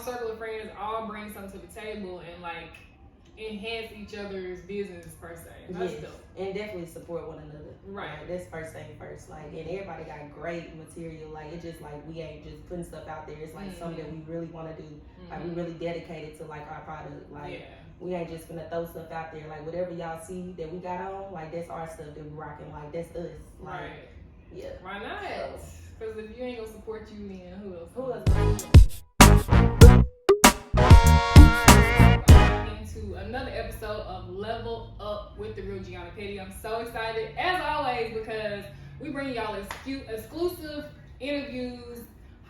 circle of friends all bring something to the table and like enhance each other's business per se. That's dope. And definitely support one another. Right. Like, that's first thing first. Like, and everybody got great material. Like, it's just like we ain't just putting stuff out there. It's like something that we really want to do. Like, we really dedicated to like our product. Like, we ain't just gonna throw stuff out there. Like, whatever y'all see that we got on, like that's our stuff that we rocking. Like, that's us. Like, right. Yeah. Why not? Because if you ain't gonna support you, then who else? Who else? Into another episode of Level Up with the Real Jeanna. I'm so excited as always because we bring y'all exclusive interviews,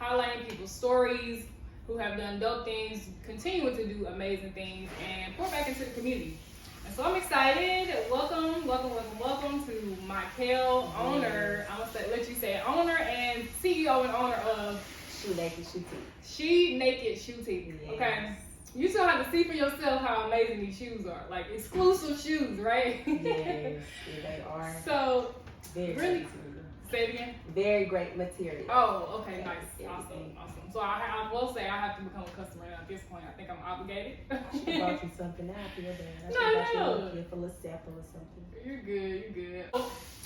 highlighting people's stories who have done dope things, continuing to do amazing things, and pour back into the community. And so I'm excited. Welcome to my Kels owner. I'm gonna let you say owner and CEO and owner of Shoetique. Shoetique. Yes. Okay. You still have to see for yourself how amazing these shoes are. Like exclusive shoes, right? Yes, they are. So very really, say it again. Very great material. Oh, okay, nice, awesome. So I will say I have to become a customer at this point. I think I'm obligated. I should bought you something. Now I feel bad. I should bought you a little sample or something. You're good.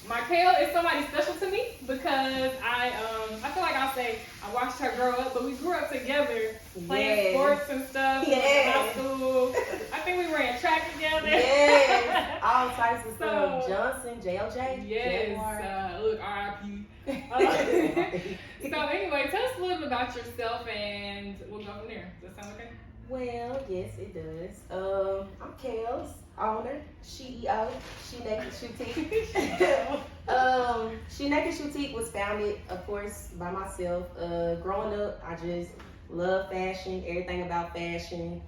My Kels is somebody special to me because I feel like I'll say I watched her grow up, but we grew up together playing sports and stuff. High school. I think we ran track together. Yes, all types of stuff. Johnson, JLJ. Yes. Look, RIP. So anyway, tell us a little bit about yourself and we'll go from there. Does that sound okay? Well, yes, it does. I'm Kels, owner, CEO, Shoetique. Shoetique was founded, of course, by myself. Growing up, I just love fashion, everything about fashion.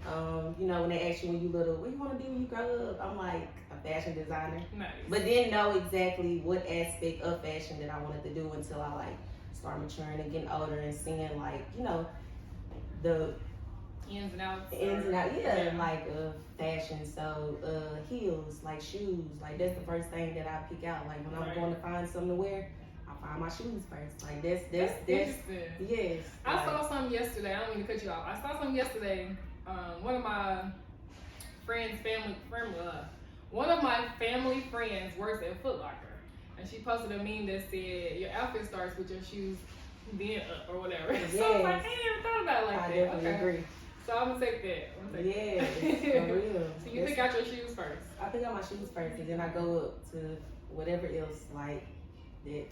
You know, when they ask you when you little, what do you want to be when you grow up? I'm like, a fashion designer. Nice. But didn't know exactly what aspect of fashion that I wanted to do until I like started maturing and getting older and seeing like, you know, the ins and outs, like fashion. So heels, like shoes, like that's the first thing that I pick out. Like when I'm going to find something to wear, I find my shoes first. Like that's interesting. Yes. I saw something yesterday. I don't mean to cut you off. I saw something yesterday. One of my family friends works at Foot Locker, and she posted a meme that said your outfit starts with your shoes being up or whatever. Yes. So I was like, I ain't never thought about it like that. I definitely agree. So I'm gonna take that. Yes, for real. So you pick out your shoes first? I pick out my shoes first, and then I go up to whatever else like that.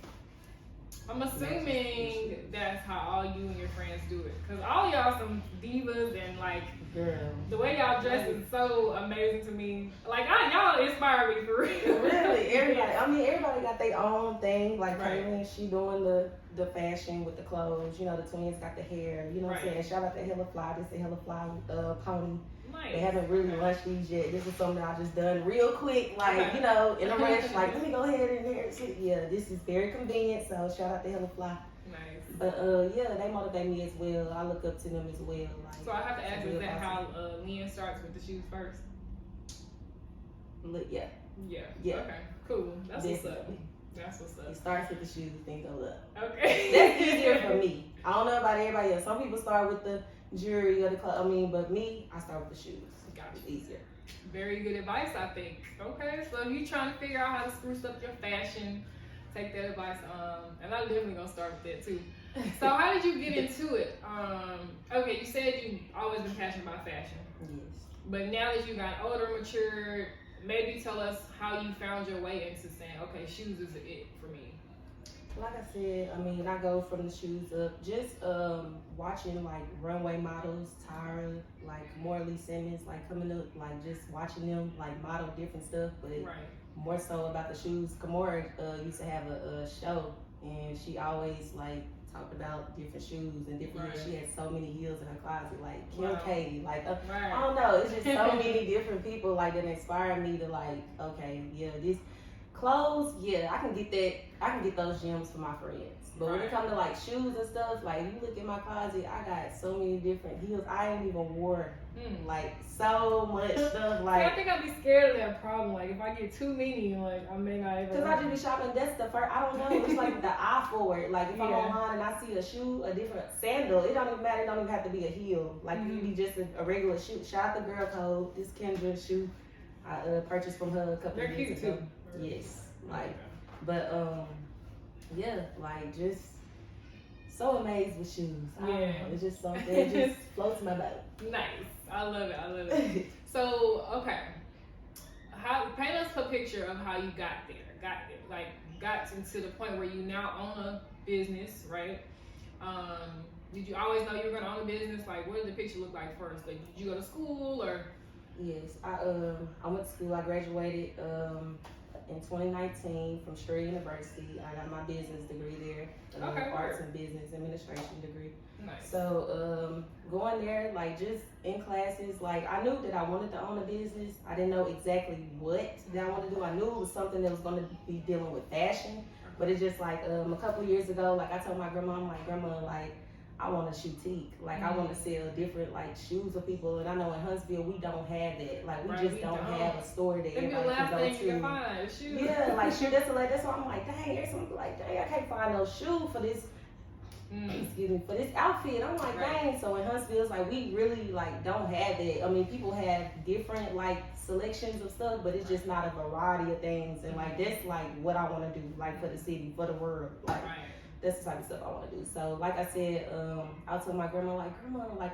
I'm assuming that's how all you and your friends do it. Cause all y'all some divas and like, girl, the way y'all dress is so amazing to me. Like y'all inspire me for real. Really, everybody got their own thing. Like Kaylin, she doing the fashion with the clothes. You know, the twins got the hair. You know what I'm saying? Shout out to Hella Fly. This is Hella Fly pony. Nice. They haven't really launched these yet. This is something I just done real quick, like you know, in a rush. Like let me go ahead and here. Yeah, this is very convenient. So shout out to Hella Fly. Nice. But yeah, they motivate me as well. I look up to them as well. Like, so I have to ask, is that how Leanne starts with the shoes first? Yeah. Okay, cool. That's what's up. It starts with the shoes, then go up. Okay. That's easier for me. I don't know about everybody else. Some people start with the jewelry or the clothes. But me, I start with the shoes. It's easier. Very good advice, I think. Okay, so if you're trying to figure out how to spruce up your fashion, take that advice. And I'm definitely gonna start with that too. So how did you get into it? Okay, you said you've always been passionate about fashion. Yes. But now that you got older, matured, maybe tell us how you found your way into saying, okay, shoes is it for me. Like I said, I go from the shoes up, just watching like runway models, Tyra, like Morley Simmons, like coming up, like just watching them like model different stuff, but more so about the shoes. Kamora used to have a show, and she always like talked about different shoes and different heels. She had so many heels in her closet, like Kim K, like I don't know, it's just so many different people like that inspired me to like, okay, yeah, this Clothes, yeah, I can get that. I can get those gems for my friends. But when it Right. comes to like shoes and stuff, like you look in my closet, I got so many different heels. I ain't even wore like so much stuff. See, Like I think I'd be scared of that problem. Like if I get too many, like I may not ever. because I just be shopping. That's the first. I don't know. It's like the eye for it. Like if I'm Yeah. online and I see a shoe, a different sandal, it don't even matter. It don't even have to be a heel. Like it could be just a regular shoe. Shout out the girl code. This Kendra shoe I purchased from her a couple They're of years cute ago. too. Yes, like, but yeah, like just so amazed with shoes. I don't know, it's just something that just floats my boat. Nice. I love it. I love it. So, okay. Paint us a picture of how you got there. Got into the point where you now own a business, right? Did you always know you were gonna own a business? Like, what did the picture look like first? Like, did you go to school or? Yes, I went to school. I graduated in 2019 from Strayer University. I got my business degree there, Okay, arts and business administration degree. Nice. So going there, like just in classes, like I knew that I wanted to own a business. I didn't know exactly what that I wanted to do. I knew it was something that was going to be dealing with fashion, but it's just like a couple of years ago, like I told my grandma, I'm like, Grandma, like I want a Shoetique. Like I want to sell different like shoes for people, and I know in Huntsville we don't have that. Like we just don't have a store that everybody can go to. You find, shoes. Yeah, like shoe. That's why I'm like, dang, there's something like, dang, I can't find no shoe for this. Excuse me, for this outfit. I'm like, dang. So in Huntsville, it's like we really like don't have that. I mean, people have different like selections of stuff, but it's just not a variety of things. And like that's like what I want to do, like for the city, for the world, like. That's the type of stuff I want to do. So, like I said, I told my grandma, like, Grandma, like,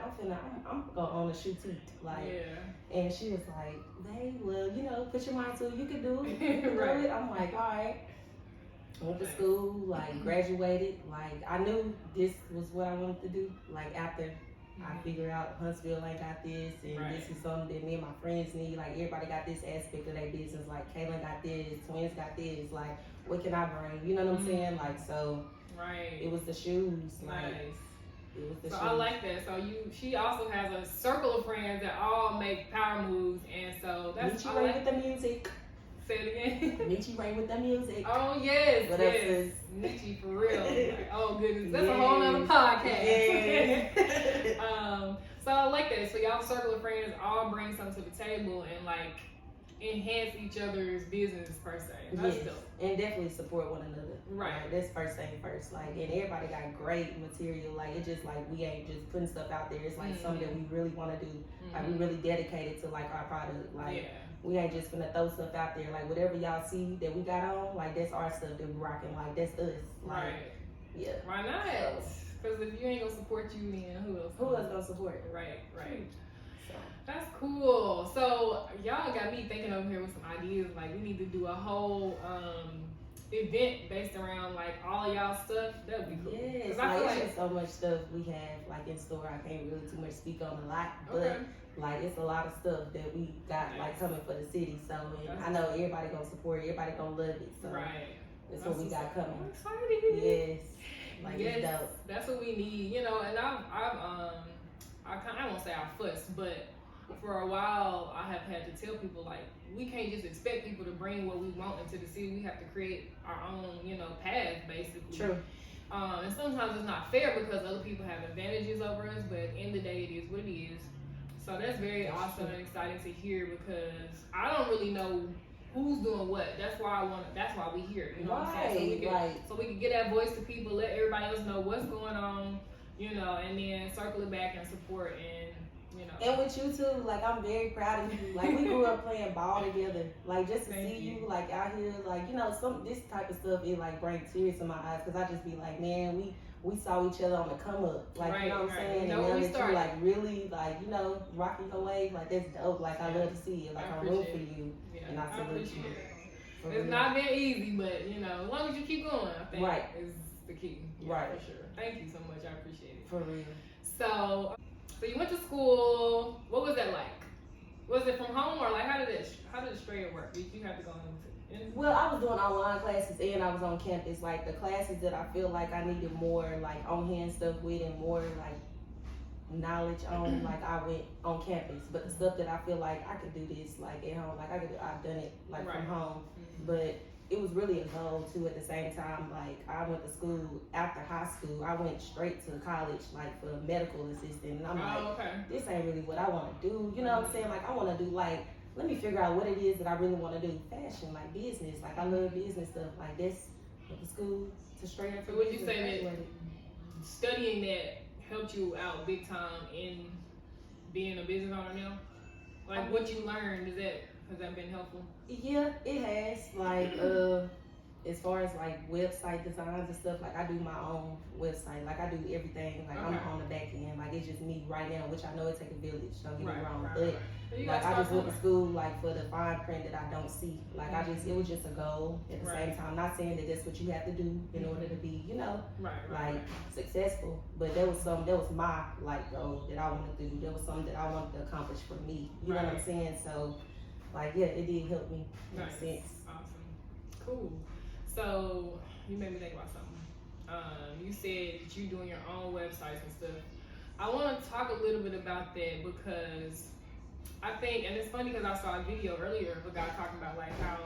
I'm gonna own a Shoetique, like, and she was like, babe, well, you know, put your mind to it, you can do it, you can do it. I'm like, all right. Went to school, like, graduated, like, I knew this was what I wanted to do. Like, after I figured out Huntsville ain't got this, and this is something that me and my friends need. Like, everybody got this aspect of their business. Like, Kaylin got this, twins got this. Like, what can I bring? You know what I'm saying? Like, so. It was the shoes. Like, it was the shoes. I like that. So she also has a circle of friends that all make power moves, and so that's. Meet you right with the music. Say it again. Meet you right with the music. Oh yes, what yes. Nietzsche for real. Like, oh goodness, that's a whole nother podcast. So I like that. So y'all circle of friends all bring something to the table and like enhance each other's business per se. That's dope. And definitely support one another. Right. Like, that's first thing first. Like, and everybody got great material. Like, it's just like we ain't just putting stuff out there. It's like something that we really want to do. Like, we really dedicated to like our product. Like, we ain't just gonna throw stuff out there. Like, whatever y'all see that we got on, like that's our stuff that we rocking. Like, that's us. Like, yeah. Why not? Because if you ain't gonna support you, then who else? Who else gonna support? Right. That's cool. So y'all got me thinking over here with some ideas. Like we need to do a whole event based around like all y'all stuff. That would be cool. Yes, like it's just so much stuff we have like in store. I can't really too much speak on a lot, but like it's a lot of stuff that we got like coming for the city. So and I know everybody gonna support it. Everybody gonna love it. So that's what we got coming. I'm excited. Yes, like it's dope. That's what we need. You know, and I won't say I fuss, but for a while, I have had to tell people like we can't just expect people to bring what we want into the city. We have to create our own, path basically. True. And sometimes it's not fair because other people have advantages over us, but at the end of the day, it is what it is. So that's very awesome and exciting to hear because I don't really know who's doing what. That's why we here. You know what I'm saying? So we can get that voice to people, let everybody else know what's going on, and then circle it back and support and. And with you too, like I'm very proud of you. Like we grew up playing ball together. Like just to see you like out here, like this type of stuff it like brings tears to my eyes because I just be like, man, we saw each other on the come up, like you know what I'm saying. And now that you like really like rocking your wave, like that's dope. Like I love to see it. Like I'm rooting for you, and I salute you. It's not been easy, but as long as you keep going, I think is the key. Right, for sure. Thank you so much. I appreciate it. For real. So you went to school. What was that like? Was it from home or like how did it Strayer work? Did you have to go into? Well, I was doing online classes and I was on campus. Like the classes that I feel like I needed more like on hand stuff with and more like knowledge on, like I went on campus. But the stuff that I feel like I could do this like at home, like I've done it like from home. But it was really a goal too. At the same time, like I went to school after high school. I went straight to college, like for medical assistant, and I'm like, this ain't really what I want to do. You know what I'm saying? Like I want to do like, let me figure out what it is that I really want to do. Fashion, like business, like I love business stuff. Like this, went to school to straight up. So would you say that studying that helped you out big time in being a business owner now? Like what you learned, has that been helpful? Yeah, it has. Like as far as like website designs and stuff, like I do my own website. Like I do everything. Like I'm on the back end. Like it's just me right now, which I know it take a village. Don't get me wrong, but like I just went to school like for the fine print that I don't see. Like it was just a goal. At the same time, not saying that that's what you have to do in order to be, successful. But that was my like goal that I wanted to do. That was something that I wanted to accomplish for me. You know what I'm saying? So, like it did help me. Makes sense. Awesome. Cool. So you made me think about something. You said that you're doing your own websites and stuff. I want to talk a little bit about that because I think, and it's funny because I saw a video earlier of a guy talking about like how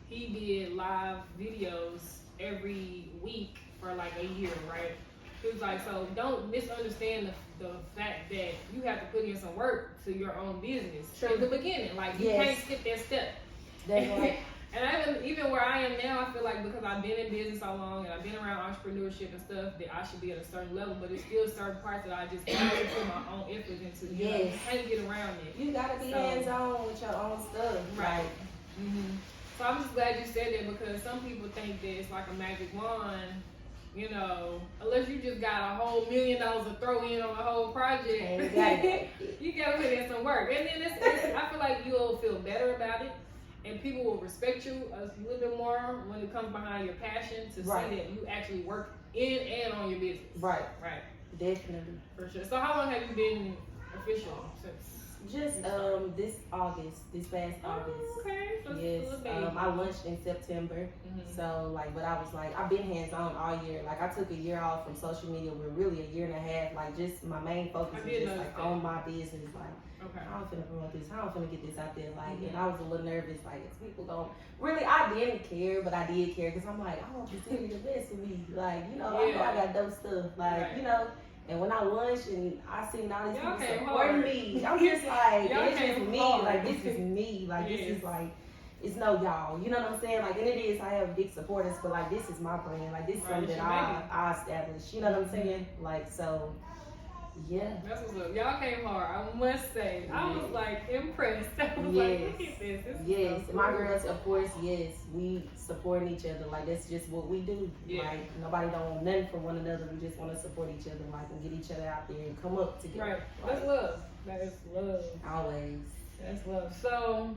he did live videos every week for like a year, right? He was like, so don't misunderstand the fact that you have to put in some work to your own business in the beginning. Like you can't skip that step. That's right. And even where I am now, I feel like because I've been in business so long and I've been around entrepreneurship and stuff, that I should be at a certain level. But it's still certain parts that I just have to put my own effort into. You know, you can't get around it. You gotta be hands-on with your own stuff. Right. So I'm just glad you said that because some people think that it's like a magic wand. You know, unless you just got a whole $1 million to throw in on the whole project, you gotta put in some work. And then I feel like you'll feel better about it. And people will respect you a little bit more when it comes behind your passion to see that you actually work in and on your business. Right. Definitely. For sure. So how long have you been official since? Just this past August. Okay. So yes. I launched in September. So like, but I was like, I've been hands-on all year. Like I took a year off from social media, but really a year and a half. Like just my main focus was just like on my business. Like I'm finna promote this. I'm finna get this out there. Like, and I was a little nervous. Like, is people going? Really, I didn't care, but I did care because I'm like, I want you to invest in me. Like, I know I got dope stuff. Like, And when I launched and I seen all these people supporting me, I'm just like, this is me. Like, this is me. Like, this is like, it's no y'all. You know what I'm saying? Like, and it is, I have big supporters, but like, this is my brand. Like, this is something that I established. You know what I'm saying? Like, so, yeah. That's what's up. Y'all came hard, I must say. I was like impressed. I was like, look at this. This so my girls, of course, we supporting each other. Like that's just what we do. Like nobody don't want nothing from one another. We just want to support each other, like and get each other out there and come up together. Right. That's love. That is love. Always. That's love. So,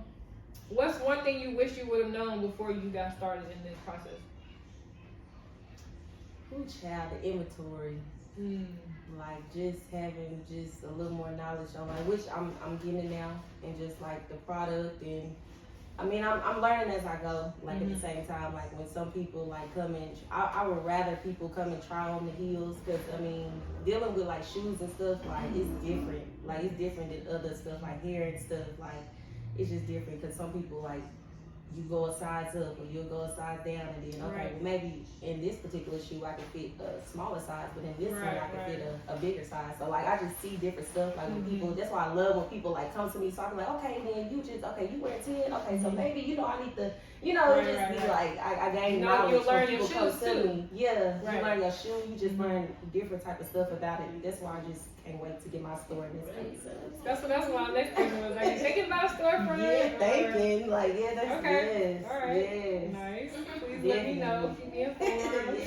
what's one thing you wish you would have known before you got started in this process? Child, the inventory. Like just having just a little more knowledge on like which I'm getting now and just like the product and I mean I'm learning as I go like at the same time like when some people like come in I would rather people come and try on the heels because I mean dealing with like shoes and stuff like it's different than other stuff like hair and stuff like it's just different because some people like you go a size up or you'll go a size down and then well, maybe in this particular shoe I can fit a smaller size but in this one I can fit a bigger size so like I just see different stuff like when people that's why I love when people like come to me so I'm like okay then you wear 10 okay so maybe I need to be like I gain knowledge when people come to me you learn your shoe you just learn different type of stuff about it that's why I just can't wait to get my store in this place. That's why next question was like, you thinking about a storefront? Thinking like that's yes. All right. Yes. Nice. Please let me know. Keep me informed.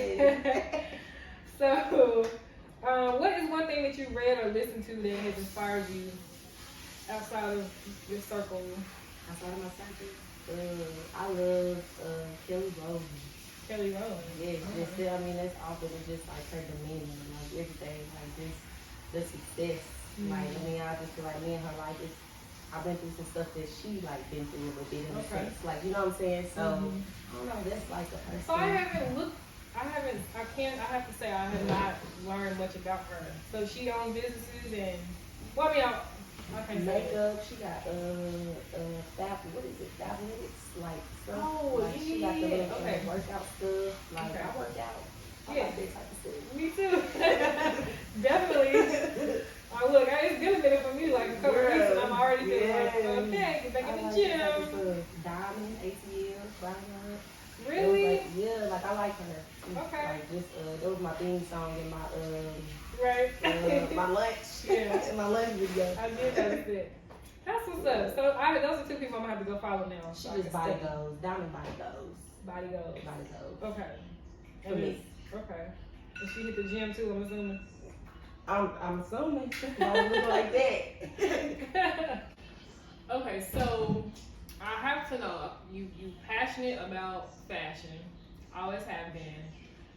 So, what is one thing that you read or listened to that has inspired you outside of your circle? Outside of my circle, I love Kels Owens. Kels Owens. Yeah, I mean that's often just like her demeanor, like everything, like just the success. Like I mean, I just feel like me and her like I've been through some stuff that she like been through a little bit in a sense. Like you know what I'm saying? So I don't know, that's like the person. So I have to say I have not learned much about her. So she owns businesses and Okay. Makeup. She got what is it? Fabletics, like stuff. Oh, like, she got the little okay. Workout stuff. Like Okay. I work out. I Yeah. like that type of stuff. Me too. Definitely. Oh, look, it's been a minute for me, like a couple weeks, and I'm already feeling like, okay, get back in the gym. That type of stuff. Diamond, ATL, Brown. Really? Like I like her. Okay. Like just that was my theme song in my Right. my lunch. Yeah. In my lunch video. I did notice it. That's what's up. So those are two people I'm gonna have to go follow now. She just body goes. Diamond body goes. Body goes. Body goes. Okay. For me. Okay. And she hit the gym too, I'm assuming. I'm assuming. Don't look like that. Okay, so I have to know, you passionate about fashion, always have been,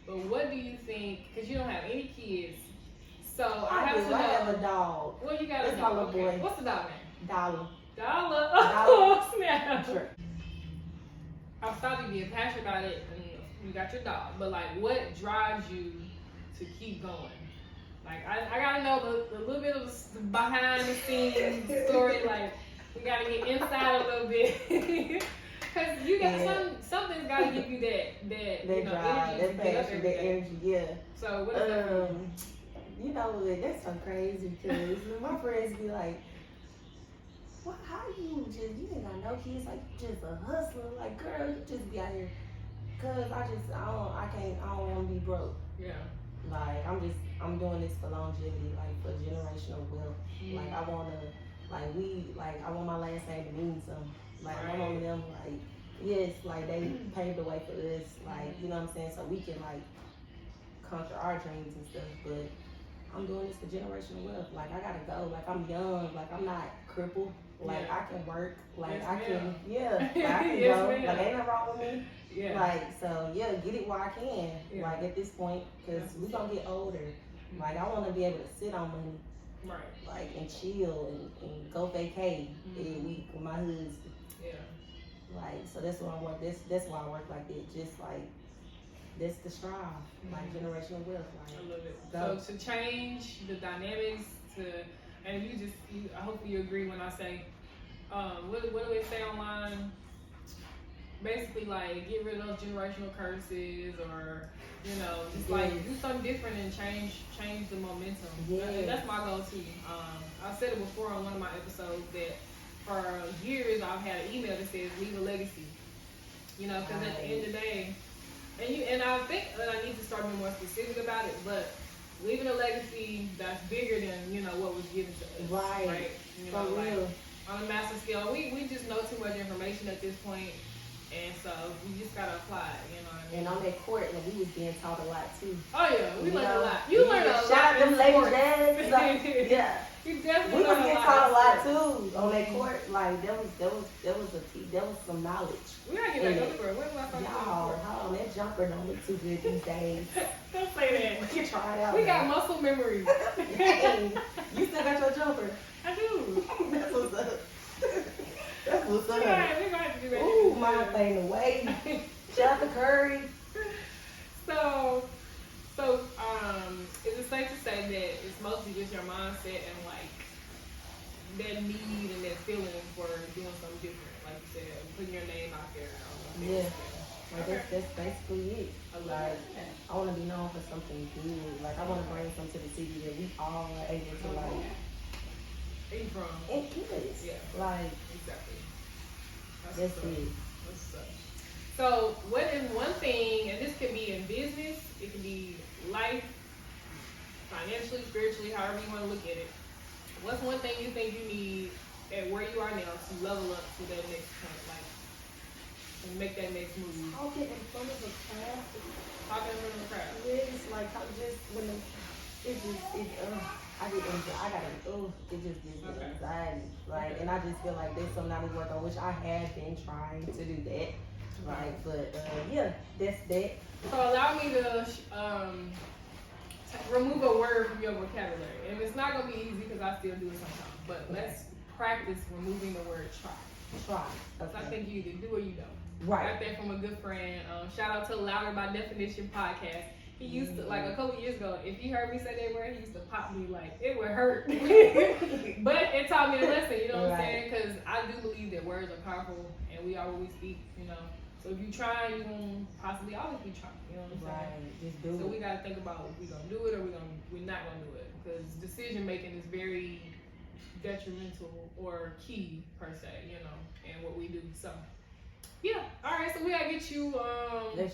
but what do you think, because you don't have any kids, so I have to know. I have a dog. Well, you got That's a my dog. little boy. What's the dog name? Dollar. Dollar. Oh, snap. Sure. I thought you'd be passionate about it, and you got your dog, but like, what drives you to keep going? Like, I gotta know the little bit of the behind the scenes story. Like, we gotta get inside a little bit. Cause you got something's gotta give you that drive, energy, that passion, that energy, yeah. So what is that for you? You know, that's so crazy because my friends be like, "What? How you ain't got no kids? Like, you just a hustler? Like, girl, you just be out here." Cause I don't want to be broke. Yeah. Like, I'm doing this for longevity, like for generational wealth. Mm-hmm. Like, I want my last name to mean something. Like, right. I want them, like, yes, like they paved the way for us. Like, you know what I'm saying? So we can like conquer our dreams and stuff. But I'm doing this for generational wealth. Like, I gotta go. Like, I'm young. Like, I'm not crippled. Like, I can work. Like, yes, I can, like, I can yes, go. ma'am. Like, ain't nothing wrong with me. Yeah. Like, so, get it while I can. Yeah. Like, at this point, because we gonna get older. Mm-hmm. Like, I want to be able to sit on money. Right. Like, and chill and go vacay every week with my husband. Yeah. Like, so that's why I work. That's why I work like that. Just like, that's the strive. Like, generational wealth. Like, I love it. go. So to change the dynamics, and I hope you agree when I say, what do they say online? Basically, like, get rid of those generational curses, or just like do something different and change the momentum. Yes. And that's my goal too. I said it before on one of my episodes that for years I've had an email that says leave a legacy. Because at the end of the day, and I think that I need to start being more specific about it, but leaving a legacy that's bigger than what was given to us. Right. For real. On a massive scale, we just know too much information at this point. And so we just gotta apply it, you know what I mean? And on that court, we was being taught a lot too. Oh yeah, we learned a lot. You learned a lot. Shout out them ladies, sports. like, yeah. You definitely We was learned getting a taught a lot sports. too on that court. Like, there was some knowledge. We gotta get back up for it. When was I talking Y'all, about? hold on, that jumper don't look too good these days. Don't say that. We can try it out. We got now. muscle memory. Dang, you still got your jumper. I do. That's what's up. That's what's up. We gonna have to do that. Ooh, mine fading away. Shout out to Curry. So, is it safe to say that it's mostly just your mindset and like that need and that feeling for doing something different, like you said, putting your name out there? Yeah. Like, that's basically it. I love Like, it. I want to be known for something good. Like, I want to bring something to the city that we all are able to, like, Where you from? influence. Yeah. Like, Exactly. that's it. What's up? So, what is one thing, and this could be in business, it could be life, financially, spiritually, however you want to look at it. What's one thing you think you need at where you are now to level up to that next point, like, and make that next move? Talking in front of a crowd. Talking in front of the crowd. Yeah, it's like, I just, when the, it just, it, I get, I got it just gives me anxiety. Like, and I just feel like there's something I need to work on, which I have been trying to do that. Like, but yeah, that's that. So allow me to remove a word from your vocabulary. And it's not going to be easy because I still do it sometimes. But let's practice removing the word try. Try. Okay. So I think you either do or you don't. Right. Got that from a good friend. Shout out to Louder by Definition podcast. He used to, like a couple years ago, if he heard me say that word, he used to pop me like, it would hurt. But it taught me a lesson, you know what I'm saying? Because I do believe that words are powerful and we are what we speak, you know. So if you try, you're going to possibly always be trying, you know what I'm saying? Just do So it. we got to think about if we're going to do it or we're not going to do it. Because decision making is very detrimental or key, per se, you know, in what we do. So. Yeah, all right, so we gotta get you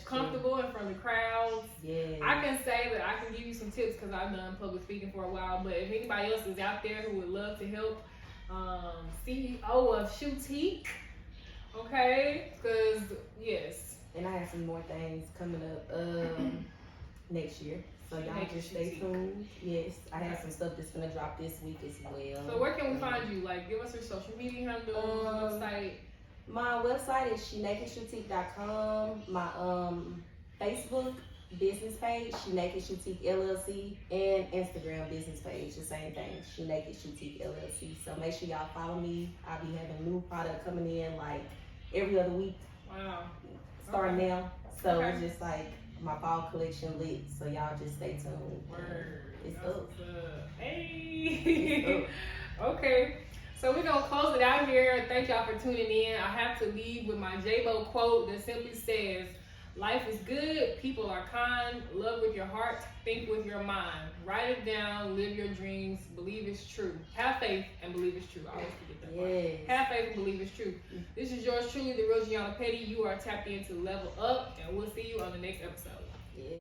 comfortable in front of crowds. Yeah. I can say that I can give you some tips because I've done public speaking for a while, but if anybody else is out there who would love to help, CEO of Shoetique, okay? Because, yes. And I have some more things coming up next year. So y'all just stay tuned. Yes, I have some stuff that's gonna drop this week as well. So where can we find you? Like, give us your social media handle, website. My website is SheNakedShoetique.com. My Facebook business page, She Naked Shoetique LLC, and Instagram business page, the same thing, She Naked Shoetique LLC. So make sure y'all follow me. I'll be having new product coming in like every other week. Wow. Starting now. So it's just like my fall collection lit. So y'all just stay tuned. Word. It's up. Hey. It's up. Okay. So we're gonna close it out here. Thank y'all for tuning in. I have to leave with my J-Bo quote that simply says, life is good, people are kind, love with your heart, think with your mind. Write it down, live your dreams, believe it's true. Have faith and believe it's true. I always forget that part. Yes. Have faith and believe it's true. This is yours truly, the real Jeanna Petty. You are tapped into Level Up, and we'll see you on the next episode. Yeah.